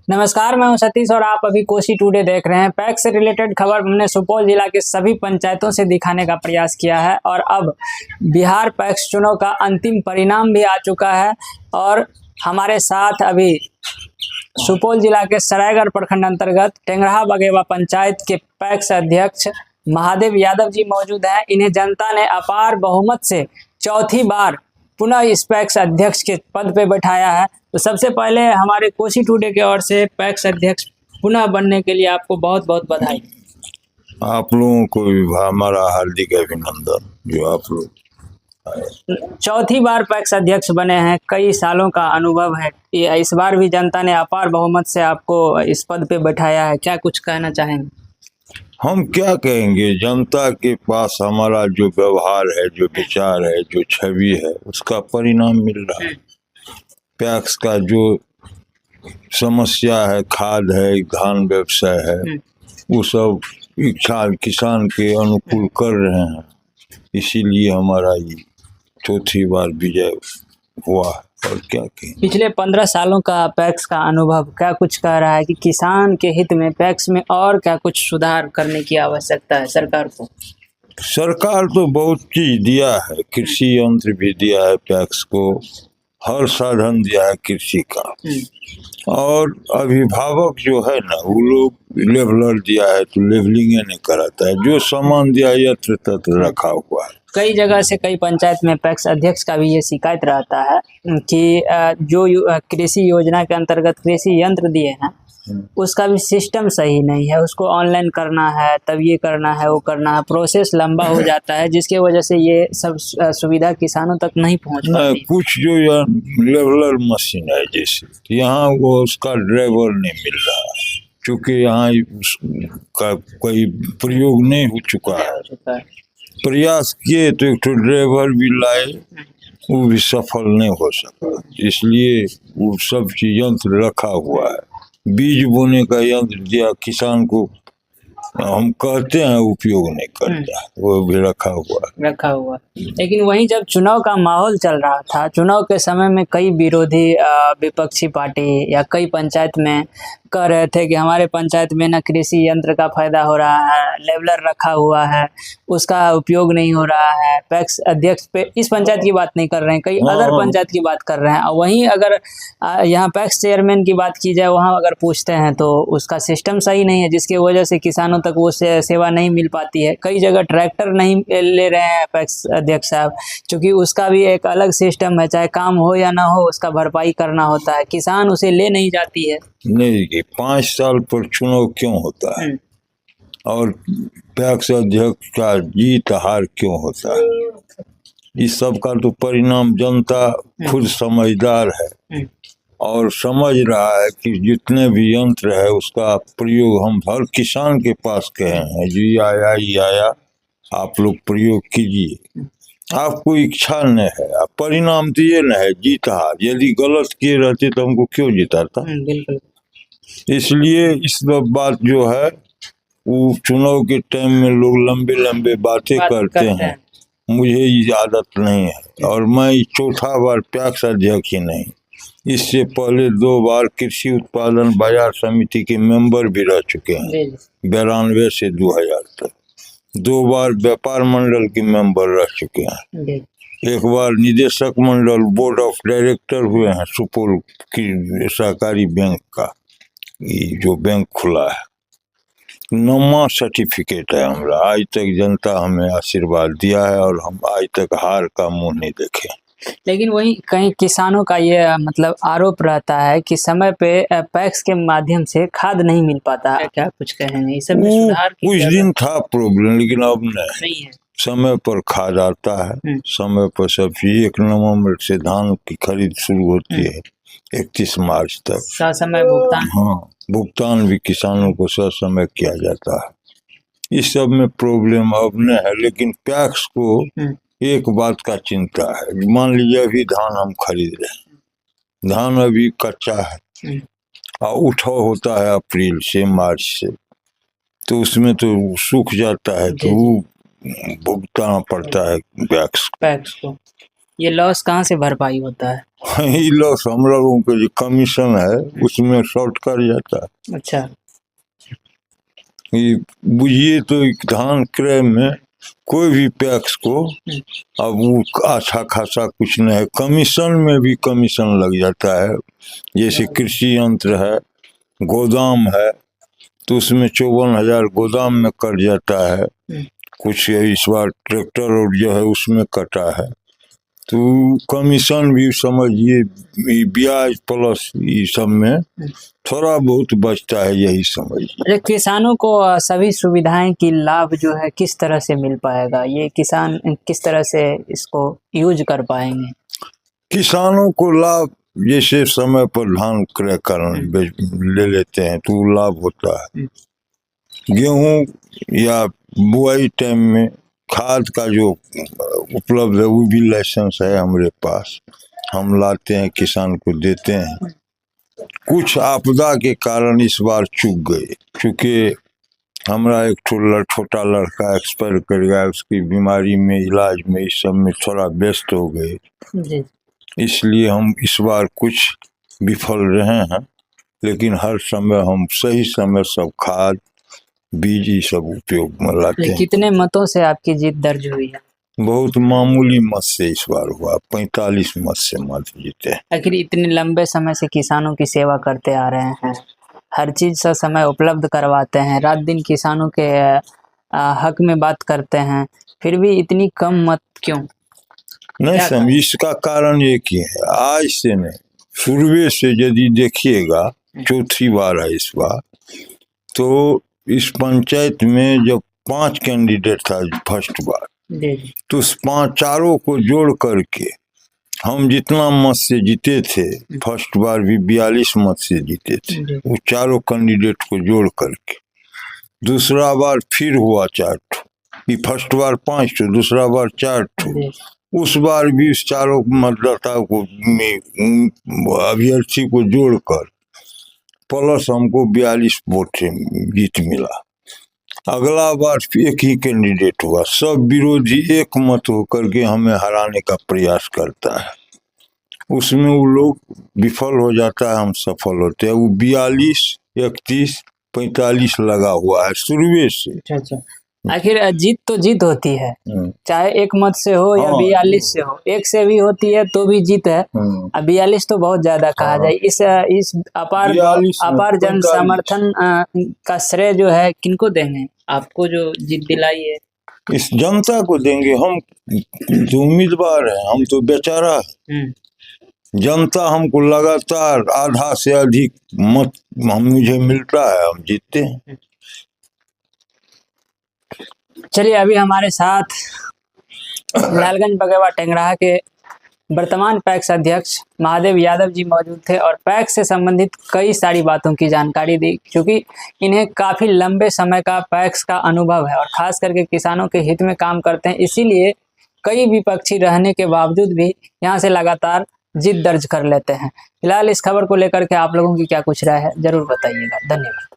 नमस्कार, मैं हूं सतीश और आप अभी कोसी टुडे देख रहे हैं। पैक्स से रिलेटेड खबर हमने सुपौल जिला के सभी पंचायतों से दिखाने का प्रयास किया है और अब बिहार पैक्स चुनाव का अंतिम परिणाम भी आ चुका है। और हमारे साथ अभी सुपौल जिला के सरायगढ़ प्रखंड अंतर्गत टेंगराहा बगेवा पंचायत के पैक्स अध्यक्ष महादेव यादव जी मौजूद हैं। इन्हें जनता ने अपार बहुमत से चौथी बार पुनः इस पैक्स अध्यक्ष के पद पे बैठाया है। तो सबसे पहले हमारे कोसी टुडे की ओर से पैक्स अध्यक्ष पुनः बनने के लिए आपको बहुत बहुत बधाई। आप लोगों को भी हमारा हार्दिक अभिनंदन। जो आप लोग चौथी बार पैक्स अध्यक्ष बने हैं, कई सालों का अनुभव है। इस बार भी जनता ने अपार बहुमत से आपको इस पद पे बैठाया है, क्या कुछ कहना चाहेंगे? हम क्या कहेंगे, जनता के पास हमारा जो व्यवहार है, जो विचार है, जो छवि है, उसका परिणाम मिल रहा है। पैक्स का जो समस्या है, खाद है, धान व्यवसाय है, वो सब इच्छा किसान के अनुकूल कर रहे हैं। इसीलिए हमारा ये चौथी बार विजय हुआ। और क्या कहें, पिछले 15 सालों का पैक्स का अनुभव क्या कुछ कह रहा है कि किसान के हित में पैक्स में और क्या कुछ सुधार करने की आवश्यकता है सरकार को? सरकार तो बहुत चीज दिया है, कृषि यंत्र भी दिया है पैक्स को, हर साधन दिया है कृषि का। और अभिभावक जो है ना, वो लोग लेवलर दिया है तो लेवलिंग नहीं कराता है। जो सामान दिया यत्र तत्र रखा हुआ है। कई जगह से कई पंचायत में पैक्स अध्यक्ष का भी ये शिकायत रहता है कि जो कृषि योजना के अंतर्गत कृषि यंत्र दिए हैं उसका भी सिस्टम सही नहीं है। उसको ऑनलाइन करना है, तब ये करना है, वो करना है, प्रोसेस लंबा हो जाता है, जिसके वजह से ये सब सुविधा किसानों तक नहीं पहुंच पाती। कुछ जो लेवलर मशीन है, जैसे यहाँ वो उसका ड्राइवर नहीं मिल रहा है, क्योंकि यहाँ उसका कोई प्रयोग नहीं हो चुका है। प्रयास किए तो एक ड्राइवर भी लाए, वो भी सफल नहीं हो सका। इसलिए वो सब चीज यंत्र रखा हुआ है। बीज बोने का यंत्र दिया किसान को, हम कहते हैं उपयोग नहीं करता, वो भी रखा हुआ। लेकिन वहीं जब चुनाव का माहौल चल रहा था, चुनाव के समय में कई विरोधी विपक्षी पार्टी या कई पंचायत में कह रहे थे कि हमारे पंचायत में ना कृषि यंत्र का फायदा हो रहा है, लेवलर रखा हुआ है, उसका उपयोग नहीं हो रहा है। पैक्स अध्यक्ष पे इस पंचायत की बात नहीं कर रहे हैं, कई अदर पंचायत की बात कर रहे हैं। और वहीं अगर यहाँ पैक्स चेयरमैन की बात की जाए, वहाँ अगर पूछते हैं तो उसका सिस्टम सही नहीं है, जिसकी वजह से किसानों तक वो सेवा नहीं मिल पाती है। कई जगह ट्रैक्टर नहीं ले रहे हैं पैक्स अध्यक्ष साहब, क्योंकि उसका भी एक अलग सिस्टम है, चाहे काम हो या ना हो उसका भरपाई करना होता है। किसान उसे ले नहीं जाती है। नहीं, 5 साल पर चुनाव क्यों होता है और पैक्स अध्यक्ष का जीत हार क्यों होता है, इस सब का तो परिणाम जनता खुद समझदार है और समझ रहा है कि जितने भी यंत्र है उसका प्रयोग हम हर किसान के पास कहे हैं, जी आया ही आया, आप लोग प्रयोग कीजिए। आपको इच्छा नहीं है, आप परिणाम तो ये नहीं है जीत हार। यदि गलत किए रहते तो हमको क्यों जिताता? इसलिए इस बात जो है, वो चुनाव के टाइम में लोग लंबे लंबे बातें करते हैं, मुझे ये आदत नहीं है। और मैं चौथा बार पैक्स अध्यक्ष ही नहीं, इससे पहले 2 बार कृषि उत्पादन बाजार समिति के मेंबर भी रह चुके हैं, 92 से 2000 तक। 2 बार व्यापार मंडल के मेंबर रह चुके हैं। एक बार निदेशक मंडल बोर्ड ऑफ डायरेक्टर हुए हैं सुपौल की सहकारी बैंक का, ये जो बैंक खुला है। 9वां सर्टिफिकेट है हमारा। आज तक जनता हमें आशीर्वाद दिया है और हम आज तक हार का मुंह नहीं देखे। लेकिन वहीं कहीं किसानों का ये मतलब आरोप रहता है कि समय पे पैक्स के माध्यम से खाद नहीं मिल पाता है, क्या कुछ कहेंगे इस सब में सुधार? कुछ दिन था प्रॉब्लम, लेकिन अब नहीं है। समय पर खाद आता है, समय पर सब चीज। 1 नवंबर से धान की खरीद शुरू होती है 31 मार्च तक। ससमय भुगतान, हाँ, भुगतान भी किसानों को ससमय किया जाता है। इस सब में प्रॉब्लम अब नहीं है। लेकिन पैक्स को एक बात का चिंता है। मान लीजिए अभी धान हम खरीद रहे हैं, धान अभी कच्चा है और उठाव होता है अप्रैल से मार्च से, तो उसमें तो सूख जाता है, तो वो भुगताना पड़ता है पैक्स को। ये लॉस कहाँ से भरपाई होता है? ये लॉस हम लोगों के जो कमीशन है उसमें शॉर्ट कर जाता है। अच्छा। ये बुझिए तो धान क्रय में कोई भी पैक्स को अब वो अच्छा खासा कुछ नहीं है, कमीशन में भी कमीशन लग जाता है। जैसे कृषि यंत्र है, गोदाम है, तो उसमें 54,000 गोदाम में कट जाता है। कुछ इस बार ट्रैक्टर और जो है उसमें कटा है, तो कमीशन भी समझिए, ब्याज प्लस ये सब में थोड़ा बहुत बचता है, यही समझिए। अरे किसानों को सभी सुविधाएं की लाभ जो है किस तरह से मिल पाएगा? ये किसान किस तरह से इसको यूज कर पाएंगे? किसानों को लाभ, जैसे समय पर धान क्रय कर ले लेते हैं तो लाभ होता है। गेहूं या बुआई टाइम में खाद का जो उपलब्ध है वो भी लाइसेंस है हमारे पास, हम लाते हैं, किसान को देते हैं। कुछ आपदा के कारण इस बार चूक गए, क्योंकि हमारा एक छोटा लड़का एक्सपायर कर गया, उसकी बीमारी में, इलाज में, इस सब में थोड़ा व्यस्त हो गए, इसलिए हम इस बार कुछ विफल रहे हैं। लेकिन हर समय हम सही समय सब खाद बीज ये सब उपयोग में लाते हैं। कितने मतों से आपकी जीत दर्ज हुई है? बहुत मामूली मत से इस बार हुआ, 45 मत से मत जीते। आखिर इतने लंबे समय से किसानों की सेवा करते आ रहे हैं, हर चीज सा समय उपलब्ध करवाते हैं, रात दिन किसानों के हक में बात करते हैं, फिर भी इतनी कम मत क्यों? नहीं समझ, इसका कारण एक ही है, आज से नहीं, शुरू से यदि देखिएगा, चौथी बार है इस बार, तो इस पंचायत में जब 5 कैंडिडेट था फर्स्ट बार, तो उस चारों को जोड़ करके हम जितना मत से जीते थे, फर्स्ट बार भी 42 मत से जीते थे, वो चारों कैंडिडेट को जोड़ करके। दूसरा बार फिर हुआ 4 ठो, फर्स्ट बार 5 ठो, दूसरा बार 4 ठो। उस बार भी उस चारों मतदाता को अभ्यर्थी को जोड़कर प्लस हमको 42 वोट जीत मिला। अगला बार एक ही कैंडिडेट हुआ, सब विरोधी एक मत होकर के हमें हराने का प्रयास करता है, उसमें वो लोग विफल हो जाता है, हम सफल होते हैं। वो 42, 31, 45 लगा हुआ है शुरू से। अच्छा। आखिर जीत तो जीत होती है, चाहे एक मत से हो या 42 से हो, एक से भी होती है तो भी जीत है। 42 तो बहुत ज्यादा कहा जाए। इस अपार जन समर्थन का श्रेय जो है किनको देंगे? आपको जो जीत दिलाई है, इस जनता को देंगे। हम तो उम्मीदवार हैं, हम तो बेचारा, जनता हमको लगातार आधा से अधिक मत मुझे मिलता है, हम जीतते हैं। चलिए, अभी हमारे साथ लालगंज बगेवा टेंगराहा के वर्तमान पैक्स अध्यक्ष महादेव यादव जी मौजूद थे और पैक्स से संबंधित कई सारी बातों की जानकारी दी, क्योंकि इन्हें काफ़ी लंबे समय का पैक्स का अनुभव है और ख़ास करके किसानों के हित में काम करते हैं, इसीलिए कई विपक्षी रहने के बावजूद भी यहाँ से लगातार जीत दर्ज कर लेते हैं। फिलहाल इस खबर को लेकर के आप लोगों की क्या कुछ राय है, ज़रूर बताइएगा। धन्यवाद।